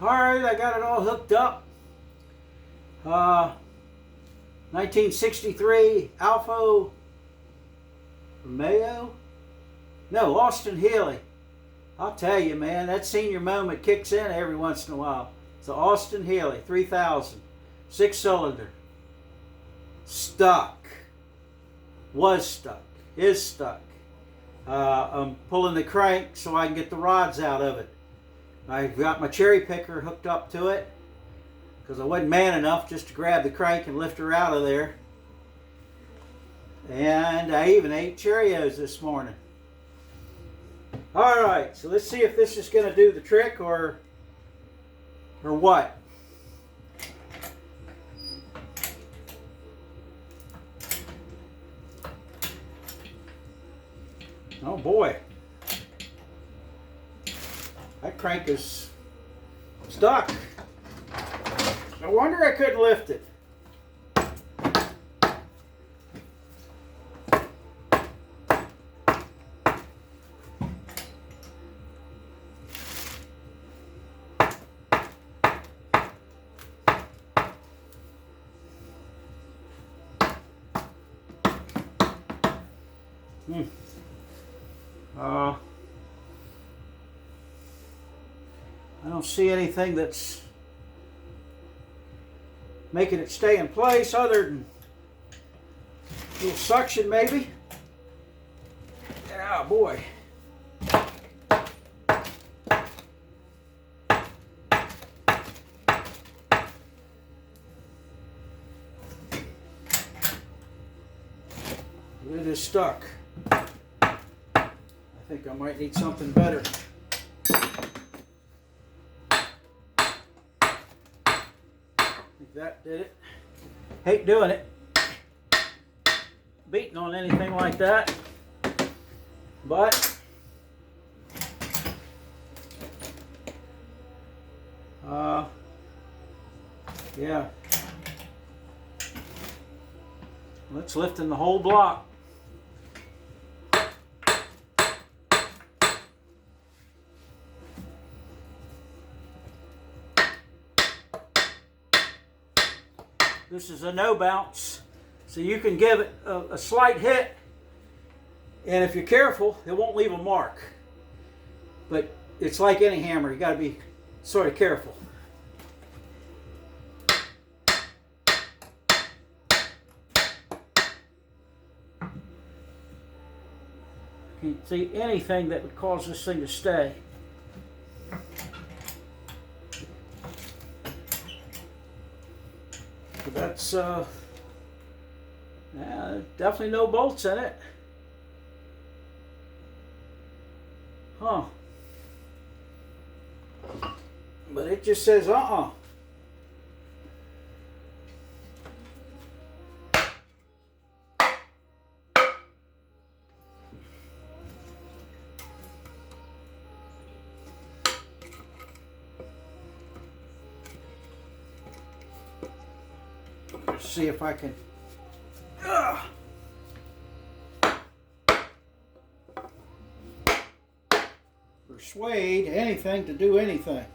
Alright, I got it all hooked up. 1963 Alfa Romeo? No, Austin Healey. I'll tell you, man, that senior moment kicks in every once in a while. It's the Austin Healey 3000, 6-cylinder. Stuck. Was stuck. Is stuck. I'm pulling the crank so I can get the rods out of it. I've got my cherry picker hooked up to it because I wasn't man enough just to grab the crank and lift her out of there. And I even ate Cheerios this morning. Alright, so let's see if this is going to do the trick or what. Oh boy. That crank is stuck. No wonder I couldn't lift it. I don't see anything that's making it stay in place other than a little suction maybe. Yeah, boy. It is stuck. I think I might need something better. That did it. Hate doing it. Beating on anything like that. But yeah. Let's lift in the whole block. This is a no bounce, so you can give it a slight hit, and if you're careful, it won't leave a mark. But it's like any hammer, you got to be sort of careful. Can't see anything that would cause this thing to stay. That's yeah, definitely no bolts in it. Huh. But it just says see if I can persuade anything to do anything.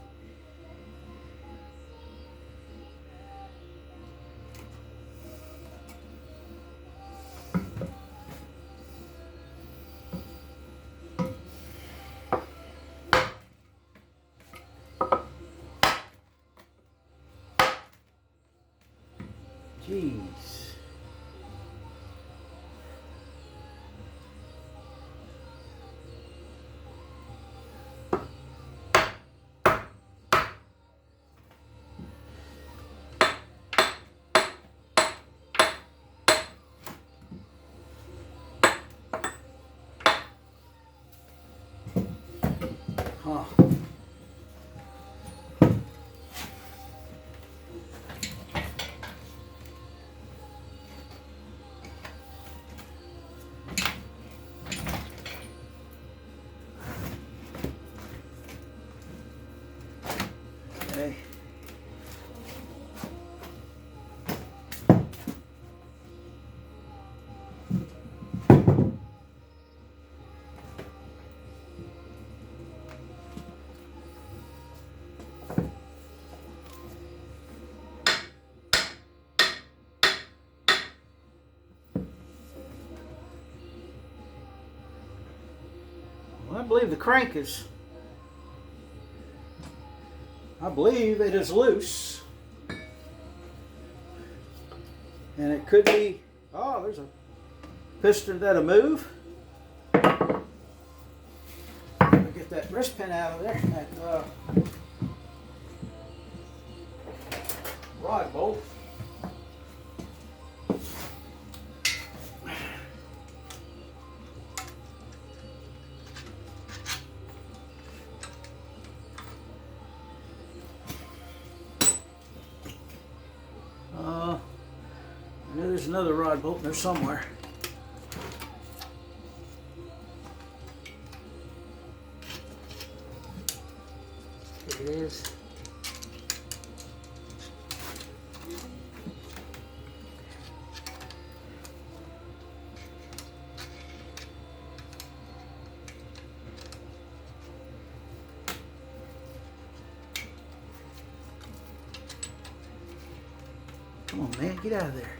Jeez. Huh. Okay. I believe the crank is, I believe it is loose. And it could be, oh, there's a piston that'll move. Get that wrist pin out of there, that rod bolt. I know there's another rod bolt in there somewhere. Here it is. Come on, man, get out of there.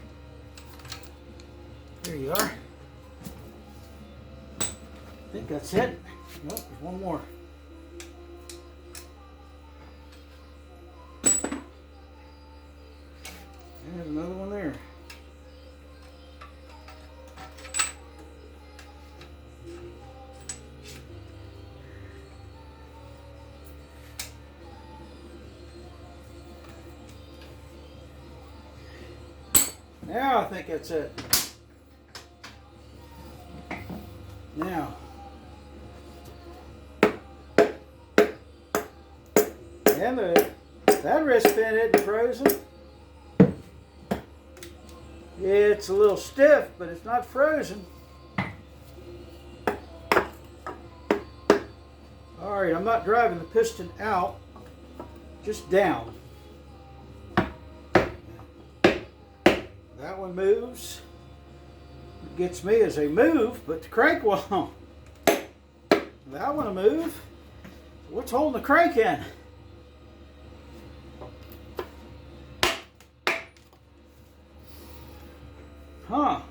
There you are. I think that's it. Nope, there's one more. There's another one there. Now I think that's it. Now, and that wrist pin isn't frozen. It's a little stiff, but it's not frozen. All right, I'm not driving the piston out, just down. That one moves. What gets me is they move, but the crank won't. That one will move. What's holding the crank in? Huh.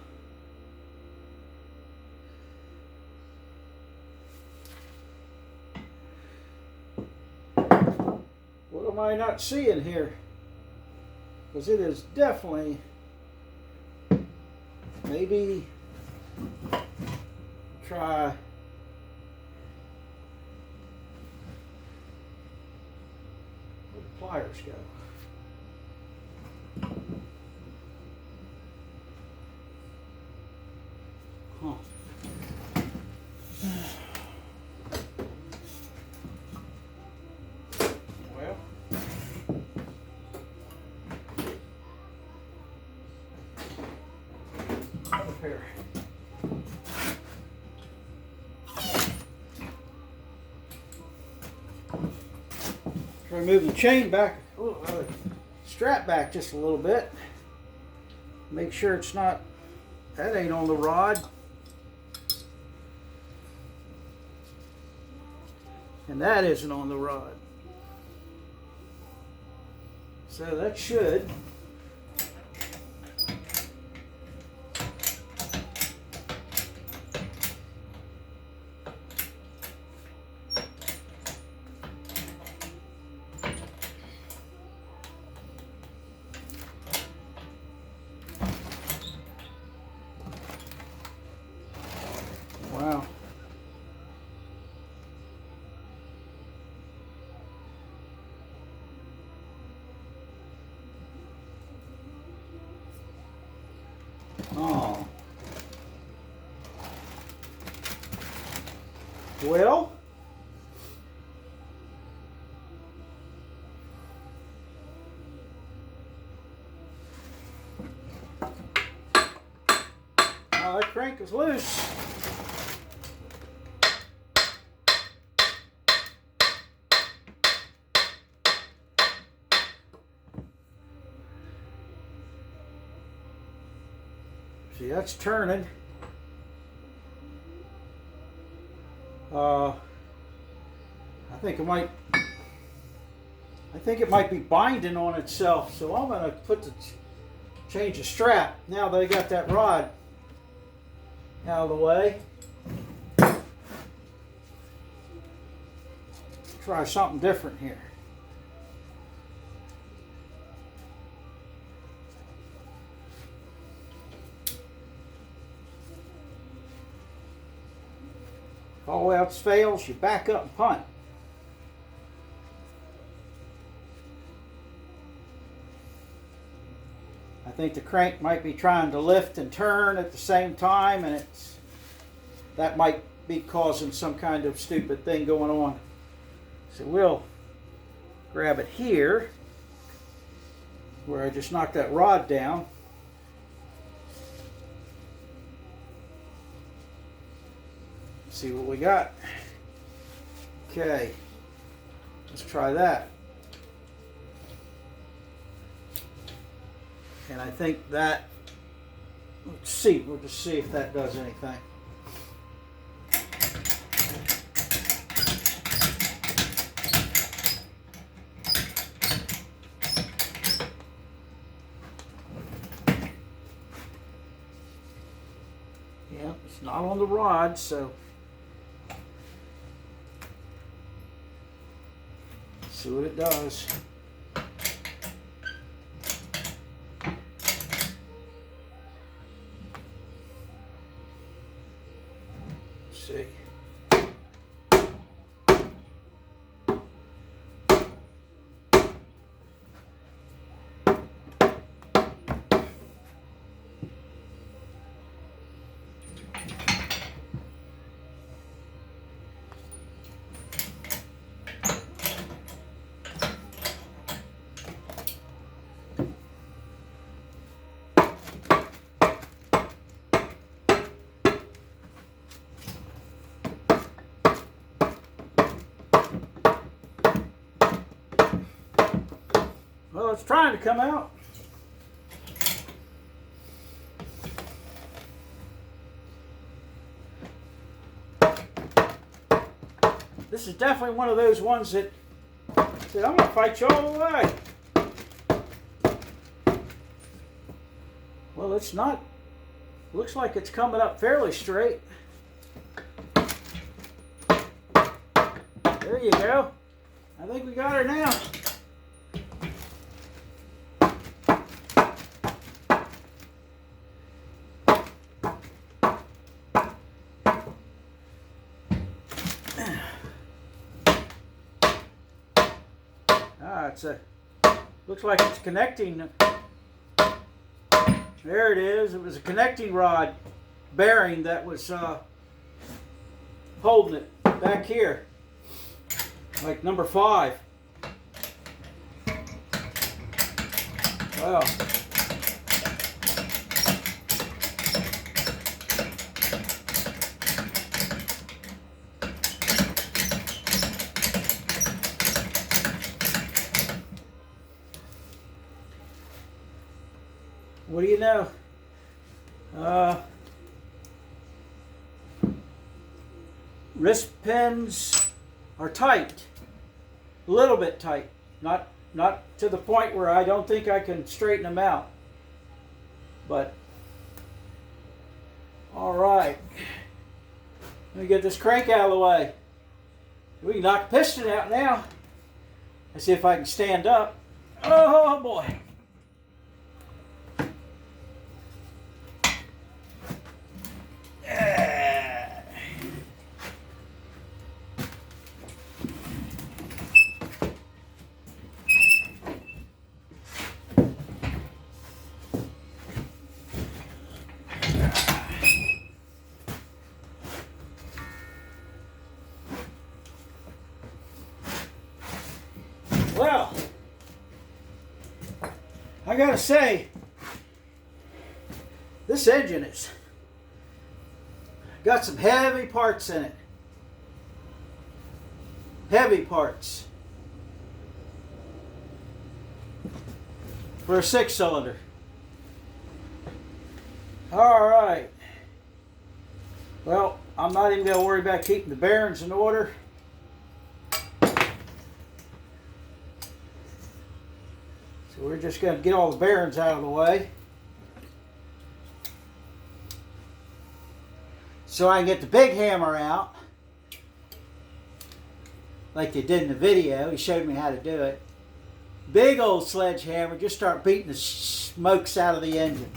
What am I not seeing here? Because it is definitely, maybe try where the pliers go. Huh. Well, up here. Try to move the chain back, strap back just a little bit. Make sure it's not, that ain't on the rod. And that isn't on the rod. So that should wow. Oh. Well, that crank is loose. See, that's turning. I think it might be binding on itself. So I'm going to change the strap. Now that I got that rod out of the way. try something different here. If all else fails, you back up and punt. I think the crank might be trying to lift and turn at the same time, and that might be causing some kind of stupid thing going on. So we'll grab it here, where I just knocked that rod down. See what we got. Okay, let's try that. And I think that, let's see, we'll just see if that does anything. Yeah, it's not on the rod, so see what it does. Let's see. Well, it's trying to come out. This is definitely one of those ones that said, I'm going to fight you all the way. Well, it's not. Looks like it's coming up fairly straight. There you go. I think we got her now. Looks like it's connecting. There it is. It was a connecting rod bearing that was holding it back here, like number 5. Wow. What do you know? Wrist pins are tight, a little bit tight, not to the point where I don't think I can straighten them out. But all right, let me get this crank out of the way. We can knock the piston out now. Let's see if I can stand up. Oh boy. Well, I gotta say, this engine has got some heavy parts in it. Heavy parts. For a 6-cylinder. Alright. Well, I'm not even going to worry about keeping the bearings in order. So we're just going to get all the bearings out of the way, so I can get the big hammer out like they did in the video. He showed me how to do it. Big old sledgehammer, just start beating the smokes out of the engine.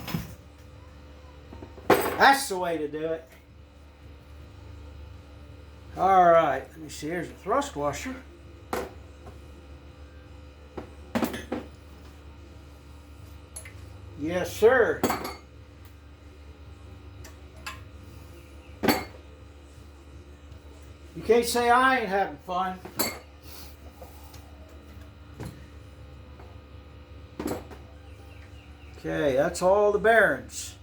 That's the way to do it. All right, let me see. Here's the thrust washer. Yes, sir. You can't say I ain't having fun. Okay, that's all the bearings.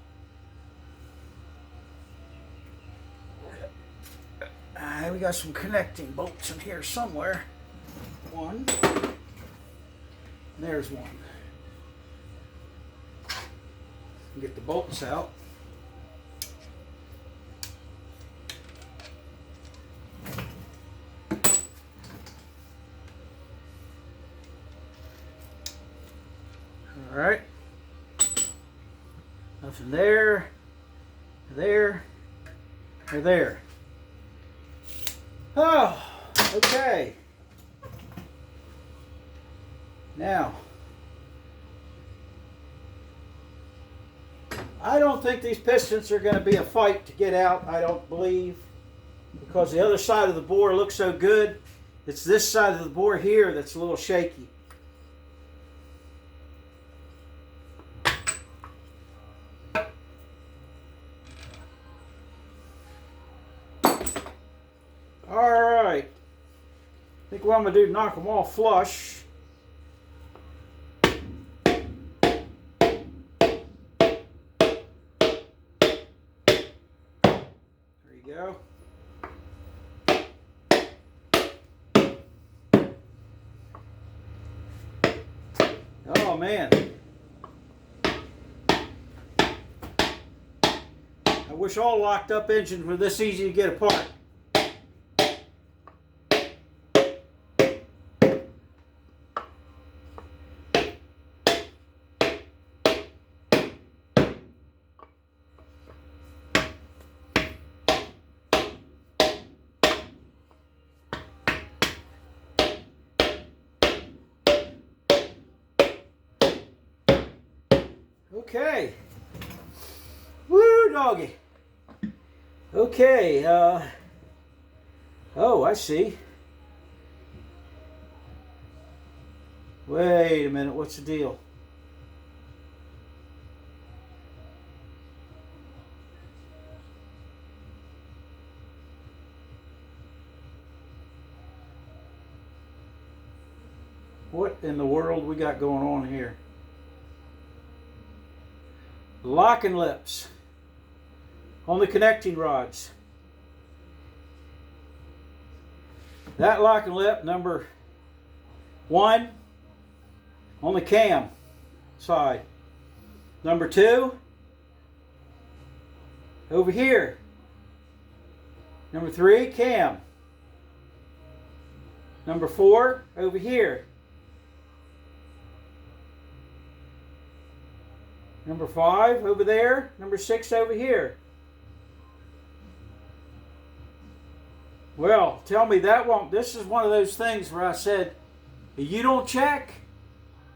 We got some connecting bolts in here somewhere. One. There's one. Get the bolts out. All right. Nothing there, there, or there. Oh, okay. Now, I don't think these pistons are going to be a fight to get out, I don't believe, because the other side of the bore looks so good. It's this side of the bore here that's a little shaky. Alright, I think what I'm going to do is knock them all flush. There you go. Oh man, I wish all locked up engines were this easy to get apart. Okay. Woo, doggy. Okay, oh, I see. Wait a minute, what's the deal? What in the world we got going on here? Locking lips on the connecting rods. That locking lip, number 1 on the cam side. Number 2 over here. Number 3 cam. Number 4 over here. Number 5 over there. Number 6 over here. Well, tell me that won't. This is one of those things where I said, if you don't check,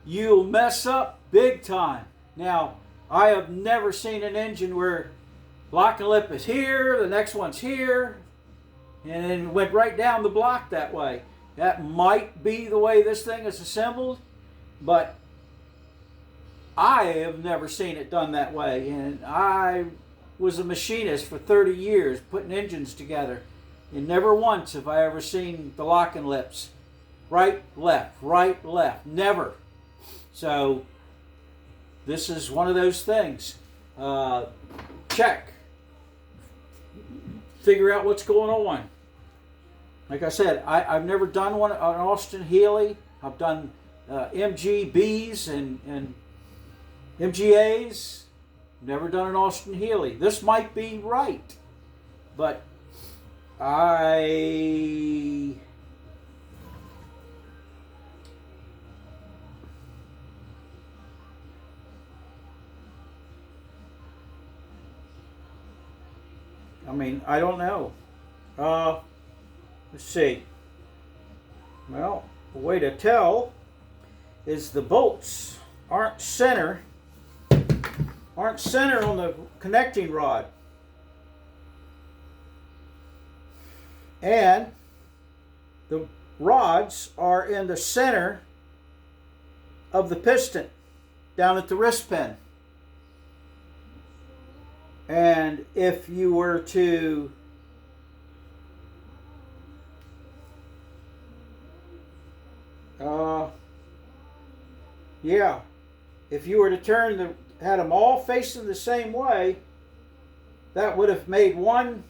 you'll mess up big time. Now, I have never seen an engine where locking lip is here, the next one's here, and then went right down the block that way. That might be the way this thing is assembled, but I have never seen it done that way. And I was a machinist for 30 years putting engines together, and never once have I ever seen the locking lips right, left, never. So this is one of those things. Check. Figure out what's going on. Like I said, I've never done one on Austin Healey. I've done MGBs and MGAs. Never done an Austin Healey. This might be right, but I mean, I don't know. Let's see. Well, the way to tell is the bolts aren't center on the connecting rod. And the rods are in the center of the piston down at the wrist pin. And if you were to if you were to had them all facing the same way, that would have made one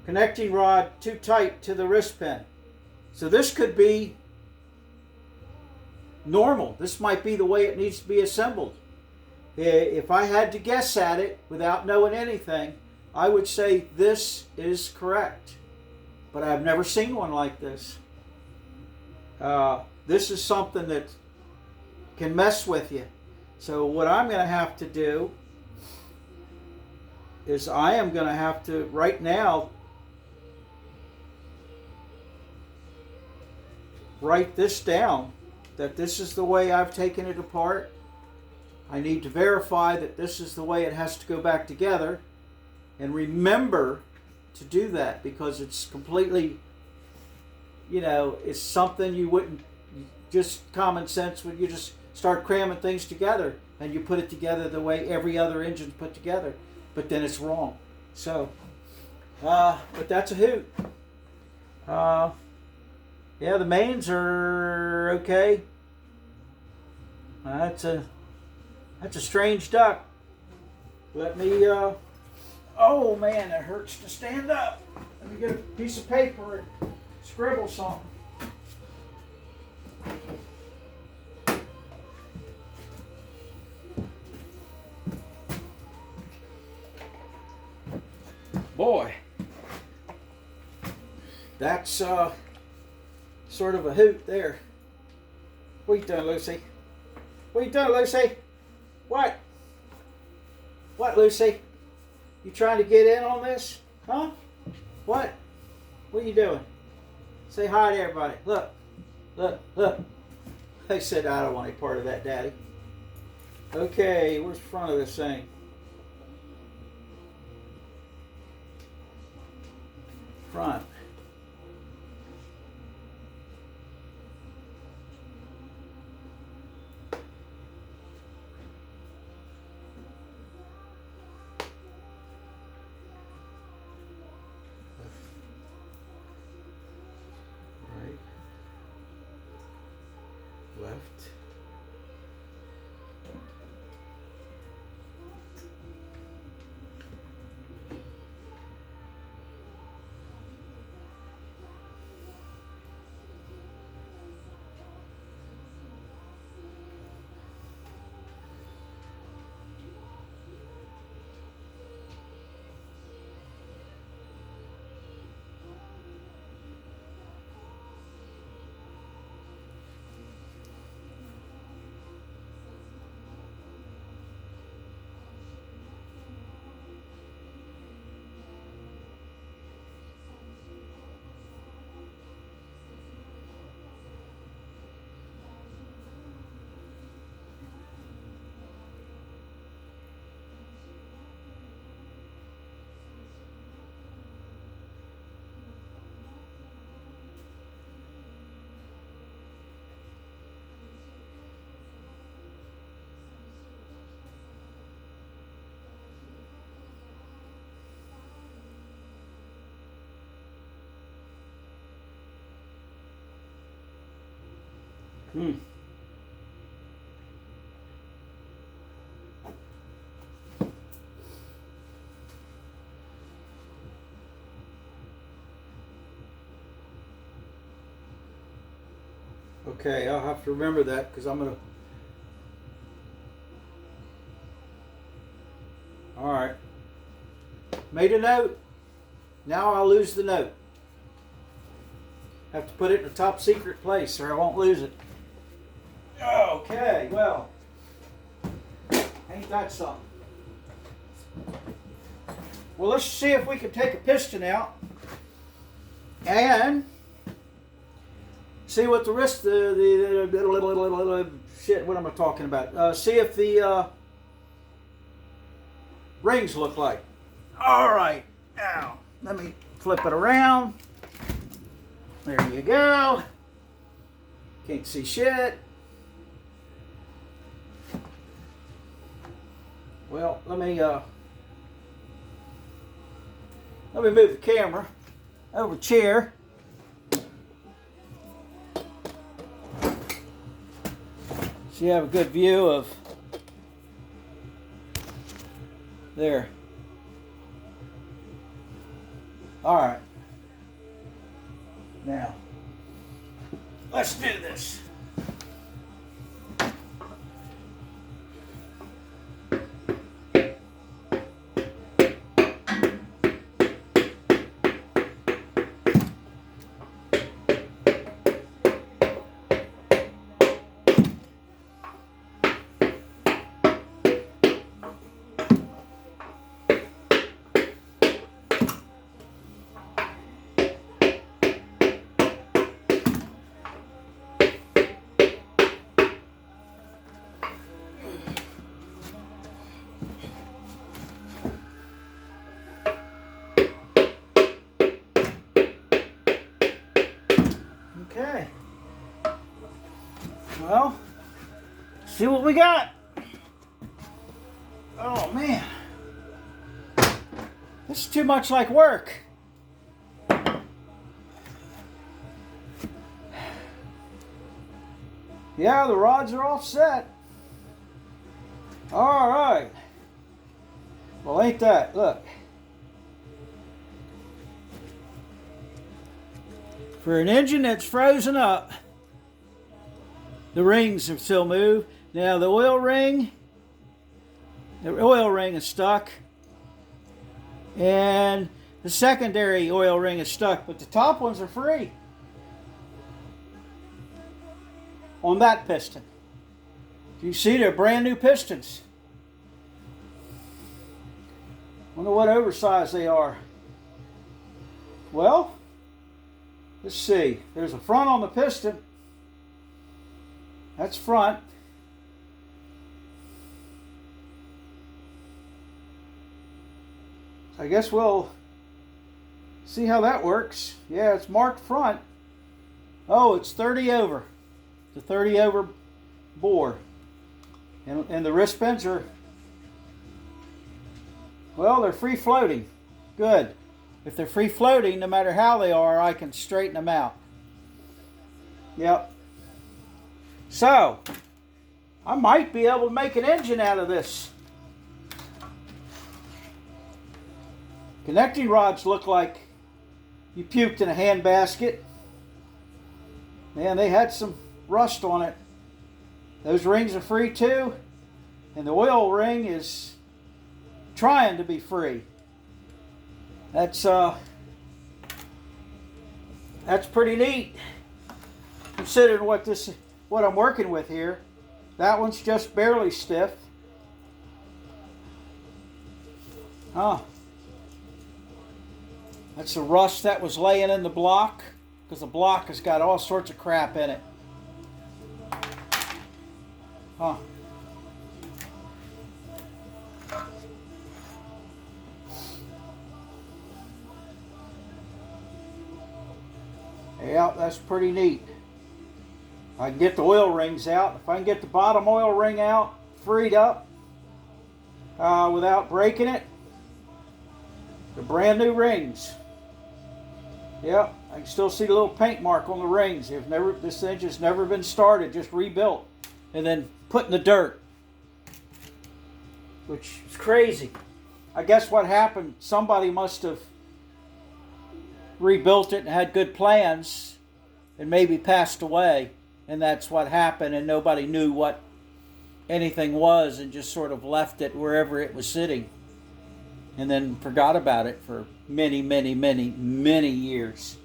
connecting rod too tight to the wrist pin. So this could be normal. This might be the way it needs to be assembled. If I had to guess at it without knowing anything, I would say this is correct. But I've never seen one like this. This is something that can mess with you. So what I'm going to have to do is I am going to have to, right now, write this down, that this is the way I've taken it apart. I need to verify that this is the way it has to go back together, and remember to do that, because it's completely, it's something you wouldn't, just common sense, when you just start cramming things together and you put it together the way every other engine's put together, but then it's wrong. So, but that's a hoot. Yeah, the mains are okay. That's a strange duck. Let me, oh man, it hurts to stand up. Let me get a piece of paper and scribble something. Boy, that's sort of a hoot there. What you doing, Lucy? What you doing, Lucy? What? What, Lucy? You trying to get in on this? Huh? What? What are you doing? Say hi to everybody. Look. Look. Look. They said, I don't want any part of that, Daddy. Okay, where's the front of this thing? Front. Right. Left. Okay, I'll have to remember that, because I'm going to... Alright. Made a note. Now I'll lose the note. Have to put it in a top secret place or I won't lose it. Okay, well, ain't that something? Well, let's see if we can take a piston out and see what the rest of the shit, what am I talking about? See if the rings look like. All right, now let me flip it around. There you go. Can't see shit. Well, let me move the camera over chair. So you have a good view of there. All right. Now, let's do this. Okay. Well, see what we got. Oh man. This is too much like work. Yeah, the rods are offset. All right. Well, ain't that, look. For an engine that's frozen up, the rings have still moved. Now the oil ring is stuck, and the secondary oil ring is stuck, but the top ones are free on that piston. You see, they're brand new pistons. Wonder what oversized they are. Well, let's see. There's a front on the piston. That's front. I guess we'll see how that works. Yeah, it's marked front. Oh, it's 30 over. The 30 over bore. And the wrist pins are, well, they're free floating. Good. If they're free floating, no matter how they are, I can straighten them out. Yep. So, I might be able to make an engine out of this. Connecting rods look like you puked in a handbasket. Man, they had some rust on it. Those rings are free too. And the oil ring is trying to be free. That's pretty neat, considering what I'm working with here. That one's just barely stiff. Oh, that's the rust that was laying in the block, because the block has got all sorts of crap in it. Huh. Yeah, that's pretty neat. I can get the oil rings out. If I can get the bottom oil ring out, freed up, without breaking it, they're brand new rings. Yep, I can still see the little paint mark on the rings. This engine's never been started, just rebuilt and then put in the dirt, which is crazy. I guess what happened, somebody must have rebuilt it and had good plans and maybe passed away, and that's what happened, and nobody knew what anything was and just sort of left it wherever it was sitting and then forgot about it for many, many, many, many years.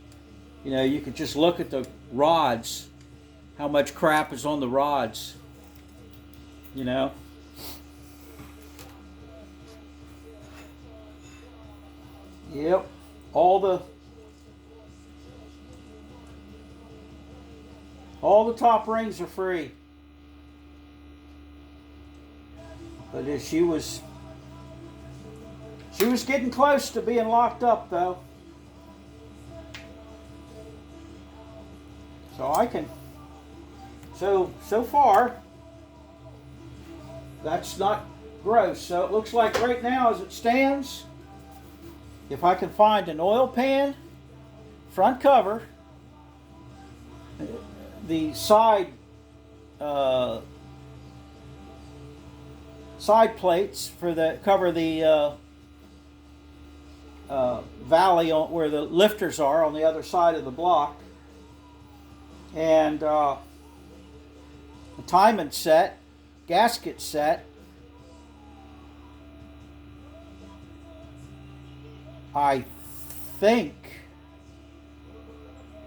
You know, you could just look at the rods, how much crap is on the rods, you know. Yep, all the All the top rings are free. But she was getting close to being locked up though. So I can, so far, that's not gross. So it looks like right now as it stands, if I can find an oil pan, front cover, the side plates for the cover the valley on where the lifters are on the other side of the block, and the timing set, gasket set. I think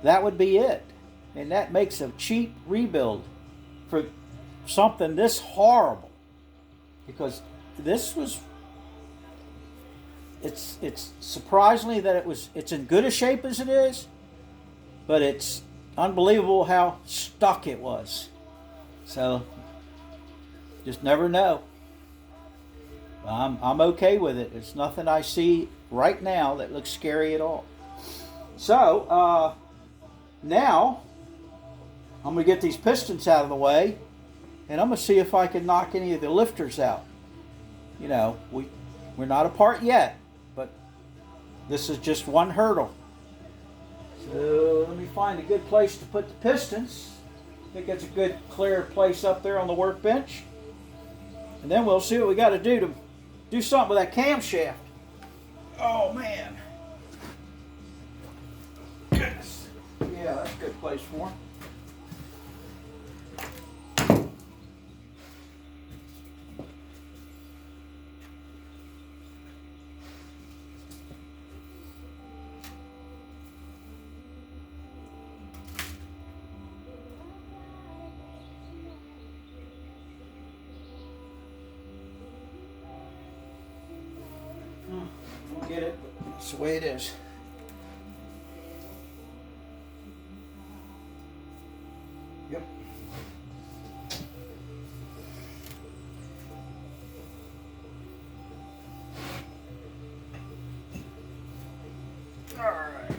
that would be it, and that makes a cheap rebuild for something this horrible, because this was, it's surprisingly that it's in good a shape as it is, but it's unbelievable how stuck it was. So just never know. I'm okay with it. It's nothing I see right now that looks scary at all. So now I'm going to get these pistons out of the way, and I'm going to see if I can knock any of the lifters out. You know, we're not apart yet, but this is just one hurdle. So let me find a good place to put the pistons. I think it's a good clear place up there on the workbench. And then we'll see what we got to do something with that camshaft. Oh man. Goodness. Yeah, that's a good place for him. Get it, but it's the way it is. Yep. All right.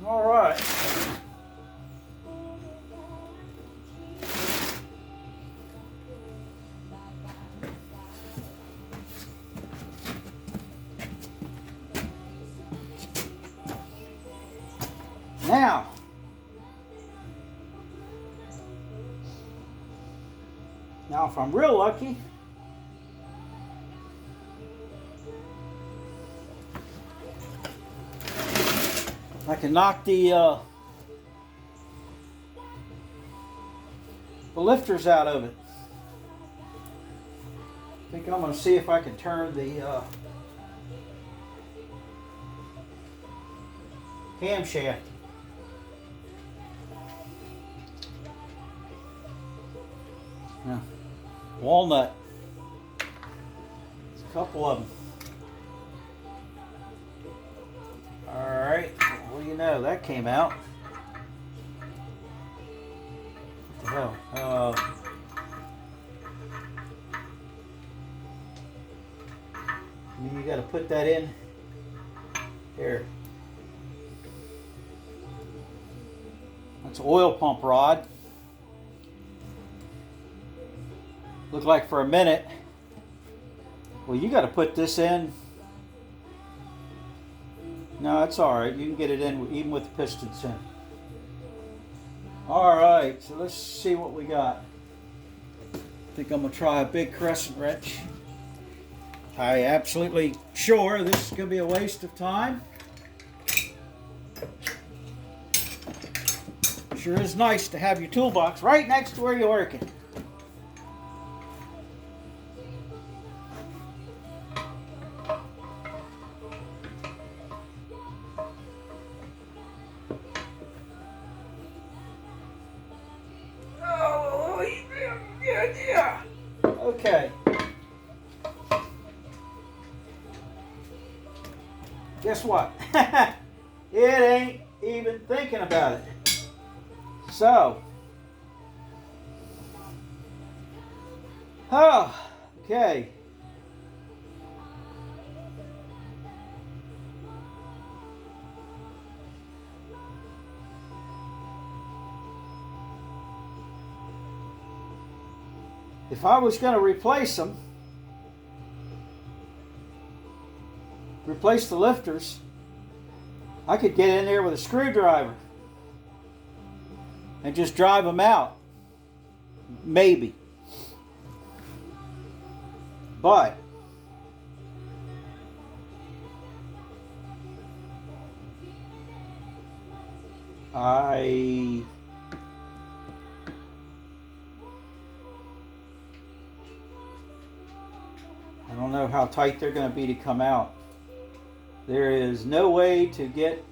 All right. Now if I'm real lucky, I can knock the lifters out of it. I think I'm going to see if I can turn the camshaft. Yeah. Walnut. There's a couple of them. Alright, well you know, that came out. What the hell? You got to put that in here. That's an oil pump rod. Looked like for a minute. Well, you got to put this in. No, it's all right. You can get it in even with the pistons in. All right, so let's see what we got. I think I'm going to try a big crescent wrench. I absolutely sure this is going to be a waste of time. Sure is nice to have your toolbox right next to where you're working. Oh, yeah. Okay. guess what? It ain't even thinking about it. So, oh, okay. If I was going to replace them, replace the lifters, I could get in there with a screwdriver and just drive them out. Maybe. But I don't know how tight they're going to be to come out. There is no way to get